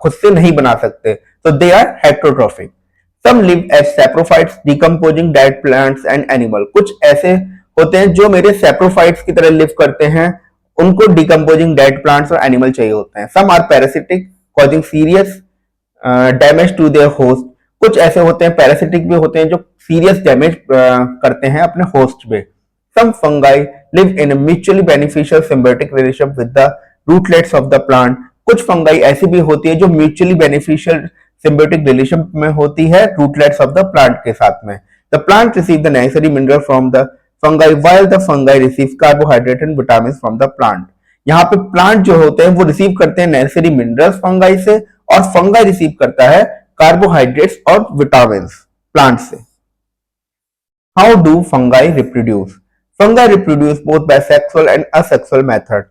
खुद से नहीं बना सकते। So they are heterotrophic. Some live as saprophytes, decomposing dead plants and animal. कुछ ऐसे होते हैं जो मेरे saprophytes की तरह लिव करते हैं, उनको decomposing dead plants और animal चाहिए होते हैं। Some are parasitic, causing serious damage to their host. कुछ ऐसे होते हैं पैरासिटिक भी होते हैं जो सीरियस डैमेज करते हैं अपने होस्ट पे। Some fungi live in mutually beneficial symbiotic relationship with the rootlets of the plant. कुछ फंगाई ऐसी भी होती है जो म्यूचुअली बेनिफिशियल सिम्बियोटिक रिलेशन में होती है रूटलेट्स ऑफ द प्लांट के साथ में। The plant receive the necessary mineral from the fungi while the fungi receive carbohydrate and vitamin from the plant. यहाँ पे प्लांट जो होते हैं वो रिसीव करते हैं नेसेसरी मिनरल्स फंगाई से, और फंगाई रिसीव करता है कार्बोहाइड्रेट्स और विटामिन प्लांट से। How do fungi reproduce? Fungi reproduce both by sexual and asexual method.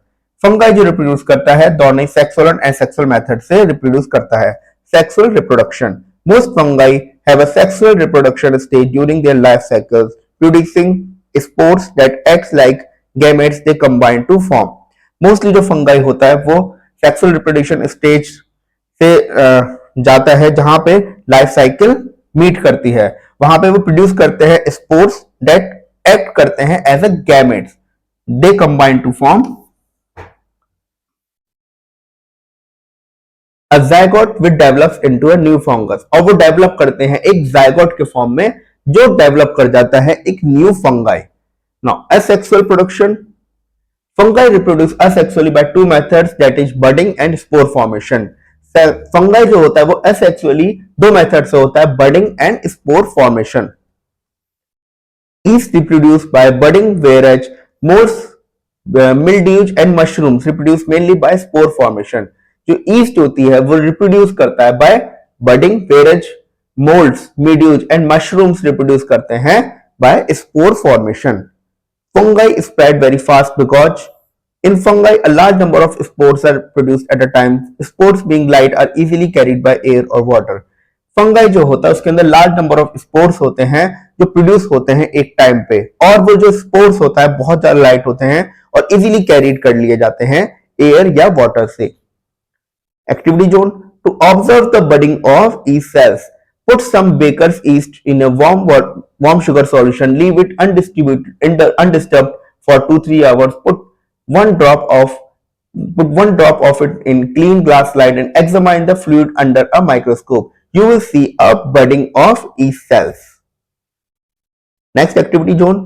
Fungi जो रिप्रोड्यूस करता है दोनों सेक्सुअल और एसेक्सुअल मेथड से रिप्रोड्यूस करता है। Sexual reproduction, most fungi have a sexual reproduction stage during their life cycles producing spores that acts like gametes they combine to form. Mostly जो fungi होता है वो सेक्सुअल रिप्रोडक्शन स्टेज से जाता है जहां पे लाइफ साइकिल मीट करती है, वहां पे वो प्रोड्यूस करते हैं स्पोर्स दैट एक्ट करते हैं as a gametes, they combine to form a zygote which develops into a new fungus। और वो डेवलप करते हैं एक जायगोट के फॉर्म में जो डेवलप कर जाता है एक new fungi. Now asexual production, fungi reproduce asexually by two methods, that is budding and spore formation। Fungi जो होता है वो asexually दो मेथड से होता है, budding and spore formation। Yeast reproduce by budding, whereas molds, mildews and mushrooms reproduce mainly by spore formation। जो yeast होती है वो रिप्रोड्यूस करता है by budding, whereas molds, mildews and mushrooms reproduce करते हैं by spore formation। Fungi spread very fast because in fungi a large number of spores are produced at a time। Spores being light are easily carried by air or water। Fungi जो होता है उसके अंदर large number of spores होते हैं जो produce होते हैं एक टाइम पे, और वो जो स्पोर्स होता है बहुत ज्यादा लाइट होते हैं और इजीली कैरीड कर लिए जाते हैं एयर या वाटर से। Activity zone, to observe the budding of yeast cells, put some baker's yeast in a warm sugar solution, leave it undisturbed for 2-3 hours, put one drop of it in clean glass slide and examine the fluid under a microscope, you will see a budding of yeast cells। Next activity zone,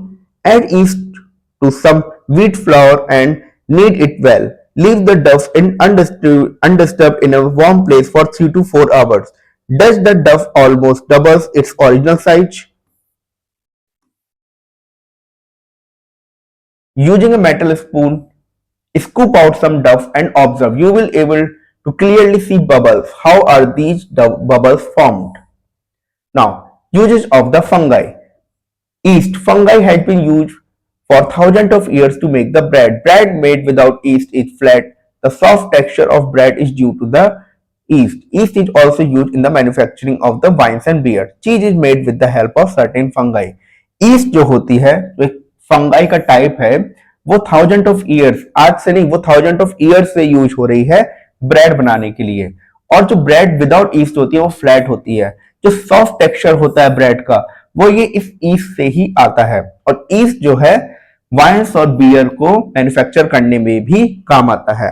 add yeast to some wheat flour and knead it well, leave the dough undisturbed in a warm place for 3 to 4 hours। Does the dough almost doubles its original size? Using a metal spoon, scoop out some dough and observe, you will able to clearly see bubbles। How are these bubbles formed? Now, uses of the fungi. Yeast, fungi has been used for thousands of years to make the bread। Bread made without yeast is flat, the soft texture of bread is due to the yeast। Yeast is also used in the manufacturing of the wines and beer। Cheese is made with the help of certain fungi। yeast जो होती है जो एक fungi का type है वो thousand of years, आज से नहीं, वो थाउजेंड ऑफ ईयर्स से यूज हो रही है ब्रेड बनाने के लिए। और जो ब्रेड विदाउट ईस्ट होती है वो फ्लैट होती है, जो सॉफ्ट टेक्सचर होता है ब्रेड का वो ये इस ईस्ट से ही आता है। और ईस्ट जो है वाइन्स और बियर को मैन्युफैक्चर करने में भी काम आता है।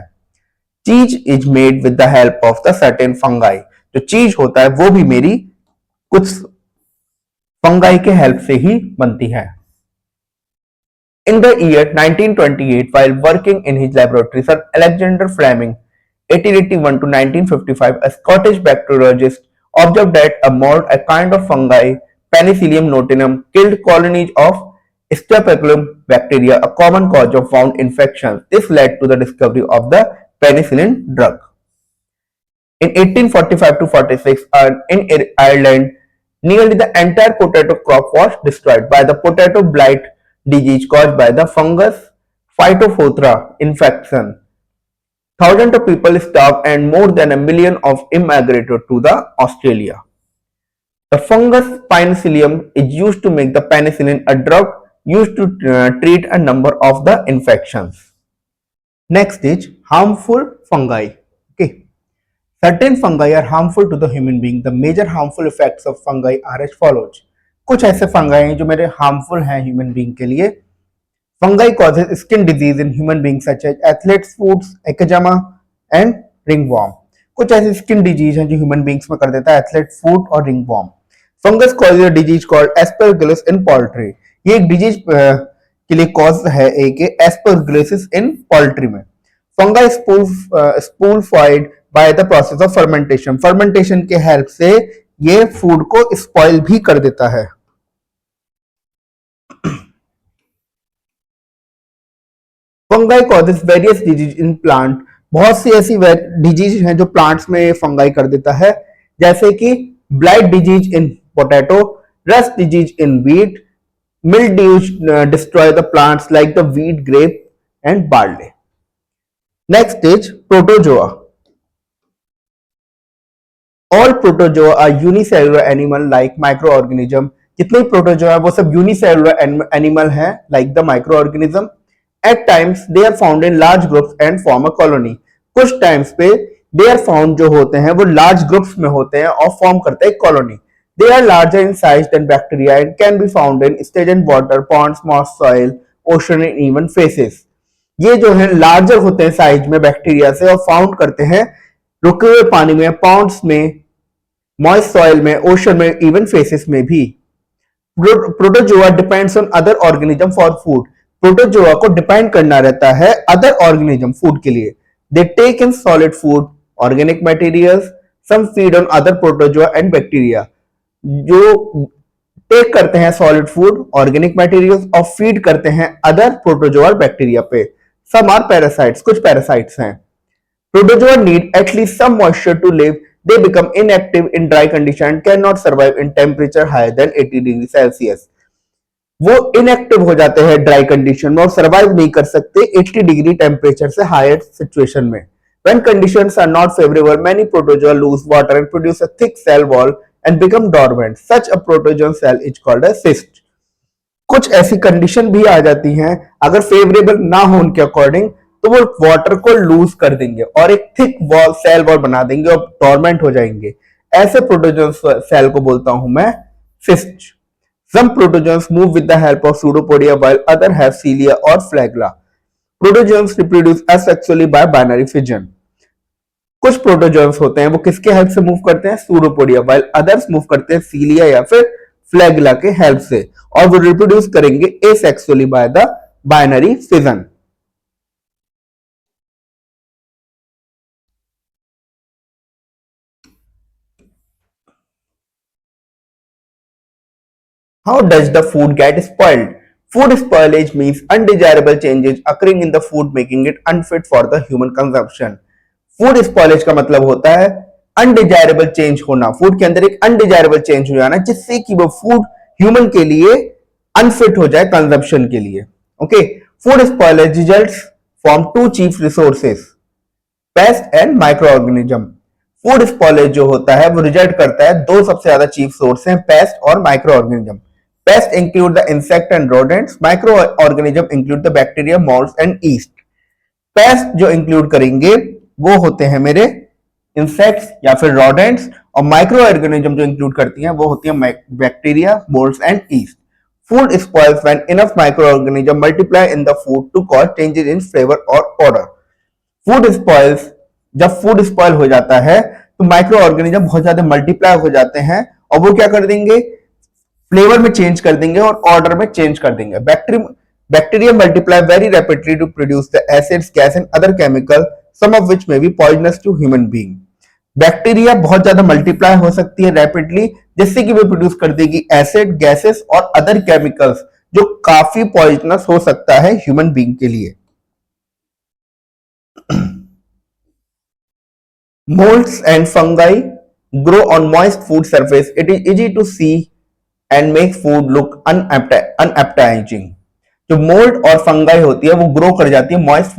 चीज is made with the help of the certain fungi, जो चीज होता है वो भी मेरी कुछ फंगाई के हेल्प से ही बनती है। In the year 1928, while working in his laboratory, Sir Alexander Fleming (1881 to 1955), a Scottish bacteriologist, observed that a mold, a kind of fungi, Penicillium notatum, killed colonies of Staphylococcus bacteria, a common cause of wound infections. This led to the discovery of the penicillin drug. In 1845 to 46, in Ireland, nearly the entire potato crop was destroyed by the potato blight disease caused by the fungus Phytophthora infection। Thousands of people starved and more than 1 million of immigrated to the Australia। The fungus Penicillium is used to make the penicillin, a drug used to treat a number of the infections। Next is harmful fungi। Okay, certain fungi are harmful to the human being। The major harmful effects of fungi are as follows। कुछ ऐसे fungi हैं जो मेरे harmful हैं human being के लिए। Fungi causes skin disease in human being such as athlete's foots, eczema and ringworm. कुछ ऐसी स्किन डिजीज हैं जो ह्यूमन बीइंग्स में कर देता है एथलेट फूट और ringworm. Fungus causes a disease called aspergillus in poultry. ये एक डिजीज के लिए कॉज है एक एस्परगिलसिस इन पोल्ट्री में। Fungi spoil food by the process of fermentation, fermentation के हेल्प से ये फूड को स्पॉइल भी कर देता है। Fungi causes various disease in plant, बहुत सी ऐसी डिजीज हैं जो प्लांट्स में फंगाई कर देता है, जैसे कि blight disease in potato, rust disease in wheat, mildew destroy the plants like the wheat, grape and barley. Next is protozoa. All protozoa are unicellular animal like microorganism, जितने protozoa वो सब unicellular animal हैं like the micro organism. At times they are found in large groups and form a colony, कुछ times पे they are found जो होते हैं वो लार्ज ग्रुप्स में होते हैं और फॉर्म करते हैं colony. They are larger in size than bacteria and can be found in staged water, ponds, moss, soil, ocean and even faeces. ये जो है लार्जर होते हैं साइज में बैक्टीरिया से और फाउंड करते हैं रुके हुए पानी में, पॉन्ड्स में, मॉइस्ट सॉइल में, ओशन में, इवन फेसेस में भी। Protozoa depends on other organism for food, protozoa को डिपेंड करना रहता है अदर ऑर्गेनिज्म फूड के लिए। They take in solid food, organic materials, some feed on other protozoa and bacteria, जो टेक करते हैं सॉलिड फूड, ऑर्गेनिक मटेरियल्स और फीड करते हैं अदर प्रोटोजोआ और बैक्टीरिया पे। सम आर पैरासाइट्स, कुछ पैरासाइट्स हैं। Protozoa need at least some moisture to live. They become inactive in dry condition and cannot survive in temperature higher than 80 degree Celsius. वो inactive हो जाते हैं dry condition में और survive नहीं कर सकते 80 डिग्री टेम्परेचर से हायर सिचुएशन में। When conditions are not favorable, many protozoa lose water and produce a thick cell wall and become dormant. Such a protozoan cell is called a cyst. कुछ ऐसी condition भी आ जाती हैं, अगर favourable ना हो उनके अकॉर्डिंग तो वो वाटर को लूज कर देंगे और एक थिक वॉल, सेल वॉल बना देंगे और डोरमेंट हो जाएंगे। ऐसे प्रोटोजोन सेल को बोलता हूं मैं cyst. Some protozoans move with the help of pseudopodia while others have cilia or flagella. Protozoans reproduce asexually by binary fission. कुछ प्रोटोजोन्स होते हैं वो किसके हेल्प से मूव करते हैं? सूडोपोडिया, while others मूव करते हैं सीलिया या फिर फ्लैगला के हेल्प से, और वो रिप्रोड्यूस करेंगे asexually by the binary fission. How does the food get spoiled? Food spoilage means undesirable changes occurring in the food making it unfit for the human consumption. Food spoilage का मतलब होता है undesirable change होना, food के अंदर एक undesirable change हो जाना जिससे कि वो फूड ह्यूमन के लिए अनफिट हो जाए कंजम्पशन के लिए। Okay, food spoilage results from two chief resources, pest and microorganism. Food spoilage जो होता है वो रिजल्ट करता है दो सबसे ज्यादा चीफ सोर्स हैं, पेस्ट और micro organism. Paste include the insect and rodents, micro organism include the bacteria, moulds and east. Paste जो इंक्लूड करेंगे वो होते हैं मेरे इंसेक्ट्स या फिर रोडेंट्स, और माइक्रो ऑर्गेनिज्म जो इंक्लूड करती हैं वो होती है bacteria, moulds and yeast. Food spoils when enough microorganism multiply in the food to cause changes in flavour और ऑर्डर। फूड स्पॉइल्स, जब फूड स्पॉइल हो जाता है तो माइक्रो ऑर्गेनिज्म बहुत ज्यादा मल्टीप्लाई हो जाते हैं और वो क्या कर देंगे? फ्लेवर में चेंज कर देंगे और ऑर्डर में चेंज कर देंगे। Bacteria multiply very rapidly to produce the acids, gas and other chemical, some of which may be poisonous to human being. Bacteria बहुत ज्यादा मल्टीप्लाई हो सकती है रैपिडली, जिससे कि वो प्रोड्यूस कर देगी एसिड, गैसेस और अदर केमिकल्स जो काफी पॉइजनस हो सकता है ह्यूमन बीइंग के लिए। Molds and fungi grow on moist food surface. It is easy to see and make food look unappetizing. जो मोल्ड और फंगाई होती है वो ग्रो कर जाती है मॉइस्ट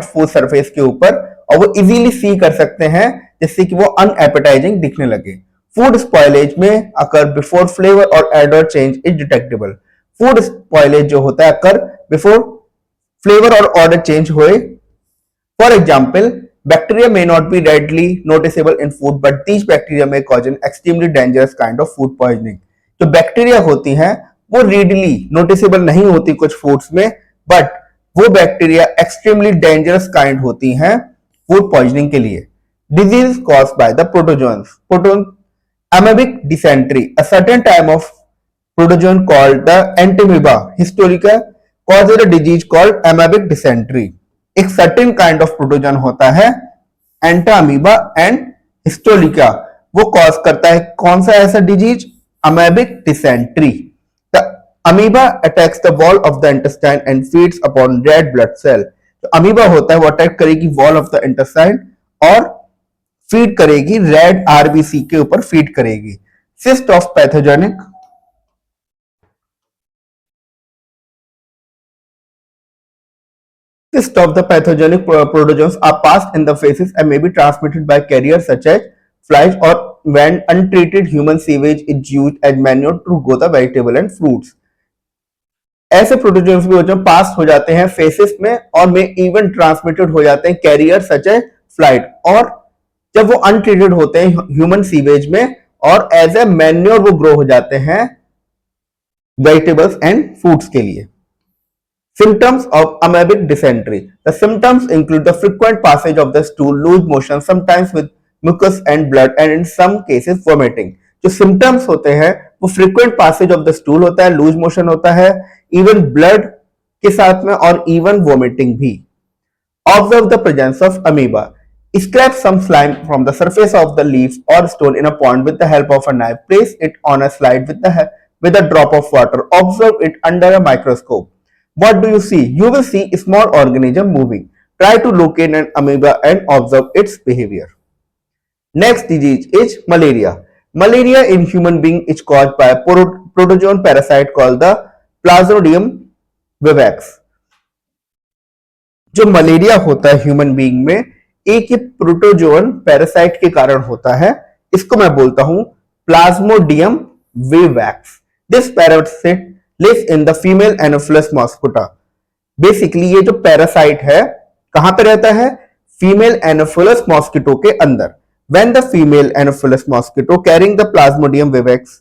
फूड सरफेस के ऊपर और वो इजीली सी कर सकते हैं जिससे कि वो अनएपेटाइजिंग दिखने लगे। फूड स्पॉइलेज में अकर बिफोर फ्लेवर और adder change is detectable. Food spoilage जो होता है अकर बिफोर फ्लेवर और ऑर्डर चेंज हुए। For example, bacteria may not be readily noticeable in food, but these bacteria may cause an extremely dangerous kind of food poisoning. जो bacteria होती हैं वो readily noticeable नहीं होती कुछ फूड्स में, बट वो बैक्टीरिया एक्सट्रीमली डेंजरस काइंड होती हैं फूड पॉइजनिंग के लिए। Disease caused by the protozoans, amoebic dysentery, a certain type of protozoan called the Entamoeba historica causes a disease called amoebic dysentery. एक सर्टेन काइंड ऑफ प्रोटोजन होता है Entamoeba and histolytica, वो cause करता है कौन सा ऐसा disease, amoebic dysentery. The amoeba attacks the wall of the intestine and feeds upon red blood cell. तो अमीबा होता है वो अटैक करेगी वॉल ऑफ द इंटेस्टाइन और फीड करेगी रेड आरबीसी के ऊपर फीड करेगी। Cyst of pathogenic Cysts of the pathogenic protozoans are passed in the feces and may be transmitted by carriers such as flies or when untreated human sewage is used as manure to grow the vegetable and fruits. ऐसे protozoans भी जो पास हो जाते हैं faces में और में even transmitted हो जाते हैं कैरियर सच ए फ्लाइट, और जब वो अनट्रीटेड होते हैं ह्यूमन सीवेज में और एज ए मैन्योर वो ग्रो हो जाते हैं वेजिटेबल्स एंड फ्रूट्स के लिए। Symptoms of amoebic dysentery. The symptoms include the frequent passage of the stool, loose motion, sometimes with mucus and blood, and in some cases vomiting. जो symptoms होते हैं वो frequent passage of the stool होता है, loose motion होता है, even blood के साथ में और even vomiting भी। Observe the presence of amoeba. Scrape some slime from the surface of the leaf or stone in a pond with the help of a knife. Place it on a slide with a drop of water. Observe it under a microscope. What do you see? You will see a small organism moving. Try to locate an amoeba and observe its behavior. Next disease is malaria. Malaria in human being is caused by a protozoan parasite called the Plasmodium vivax. जो malaria होता है human being में एक protozoan parasite के कारण होता है, इसको मैं बोलता हूं Plasmodium vivax. This parasite lives in the female Anopheles mosquito. Basically ये जो पैरासाइट है कहां पे रहता है, फीमेल एनोफिलस मॉस्किटो के अंदर। When the female Anopheles mosquito carrying the Plasmodium vivax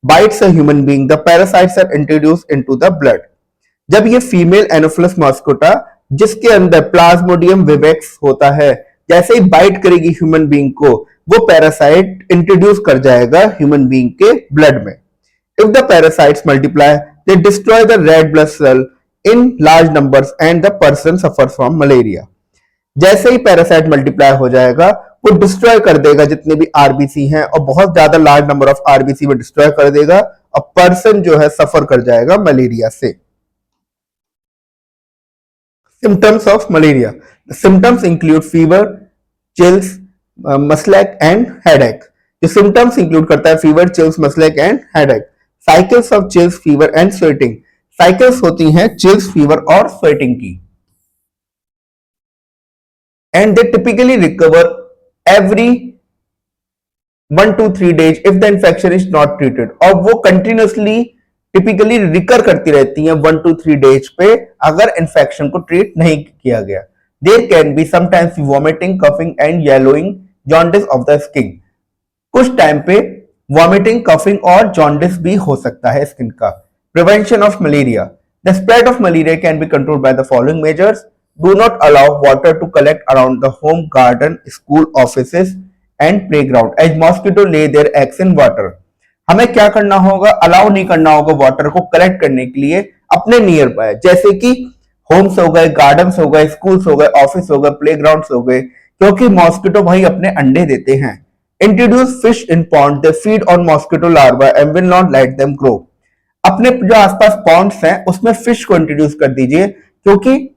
bites a human being, the parasites are introduced into the blood. जब ये फीमेल एनोफिलस मॉस्किटो जिसके अंदर प्लाज्मोडियम विवेक्स होता है, जैसे ही बाइट करेगी ह्यूमन बीइंग को, वो पैरासाइट इंट्रोड्यूस कर जाएगा ह्यूमन बीइंग के ब्लड में। If the parasites multiply, they destroy the red blood cell in large numbers and the person suffers from malaria. जैसे ही पैरासाइट मल्टीप्लाई हो जाएगा वो डिस्ट्रॉय कर देगा जितने भी आरबीसी हैं और बहुत ज्यादा लार्ज नंबर ऑफ आरबीसी में डिस्ट्रॉय कर देगा और पर्सन जो है सफर कर जाएगा मलेरिया से। Symptoms of malaria. The symptoms include fever, chills, muscle ache and headache. जो symptoms include करता है fever, chills, muscle ache and headache. Cycles of chills, fever and sweating. Cycles होती हैं chills, fever और sweating की, and they typically recover every 1 to 3 days if the infection is not treated. और वो continuously typically recur करती रहती हैं 1 to 3 days पे अगर इन्फेक्शन को ट्रीट नहीं किया गया। There can be sometimes vomiting, coughing and yellowing, jaundice of the skin. कुछ टाइम पे वॉमिटिंग, कफिंग और जॉन्डिस भी हो सकता है स्किन का। Prevention of malaria. The spread of malaria can be controlled by the following measures. Do not allow water to collect around the home, garden, school, offices and playground as mosquito lay their eggs in water. हमें क्या करना होगा, allow नहीं करना होगा water को collect करने के लिए अपने नियर बाय, जैसे कि होम्स हो गए, गार्डन्स हो गए, स्कूल्स हो गए, ऑफिस हो गए, प्लेग्राउंड्स हो गए, क्योंकि मॉस्किटो भाई अपने अंडे देते हैं। Introduce fish in pond, they feed on mosquito larva and will not let them grow. अपने जो आसपास पॉन्ड्स हैं उसमें फिश को इंट्रोड्यूस कर दीजिए, क्योंकि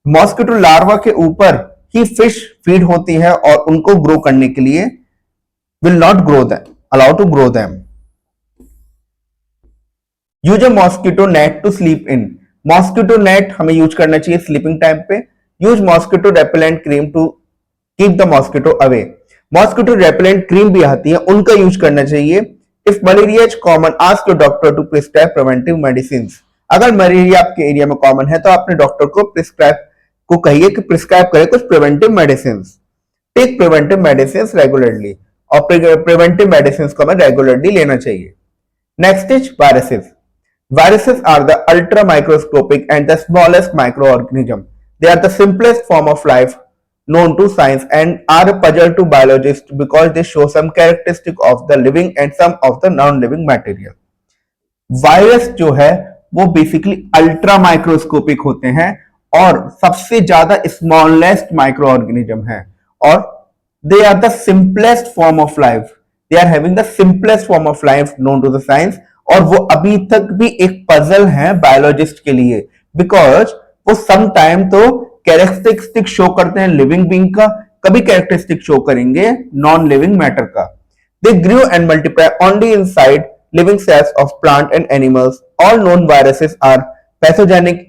मॉस्किटो लार्वा के ऊपर ही फिश फीड होती है और उनको ग्रो करने के लिए will not grow them, allow to grow them. Use a mosquito net to sleep in. Mosquito net हमें यूज करना चाहिए स्लीपिंग टाइम पे। Use mosquito repellent cream to keep the mosquito away. Mosquito repellent cream भी आती है, उनका use करना चाहिए। If malaria is common, ask your doctor to prescribe preventive medicine. अगर मलेरिया आपके एरिया में कॉमन है तो अपने डॉक्टर को कहिए कि प्रिस्क्राइब करे कुछ preventive medicine. Take preventive medicine regularly, और प्रिवेंटिव मेडिसिन को हमें रेगुलरली लेना चाहिए। Next is viruses. Viruses are the ultra microscopic and the smallest microorganism. They are the simplest form of life known to science and are a puzzle to biologists because they show some characteristic of the living and some of the non-living material. Virus जो है वो basically ultra microscopic होते हैं और सबसे ज्यादा smallest micro organism है और they are the simplest form of life, they are having the simplest form of life known to the science. और वो अभी तक भी एक पजल है बायोलॉजिस्ट के लिए, बिकॉज वो सम टाइम तो कैरेक्टरिस्टिक शो करते हैं लिविंग बीइंग का, कभी कैरेक्टरिस्टिक शो करेंगे नॉन लिविंग मैटर का। They grow and multiply only inside living cells of plant and animals. All known viruses are pathogenic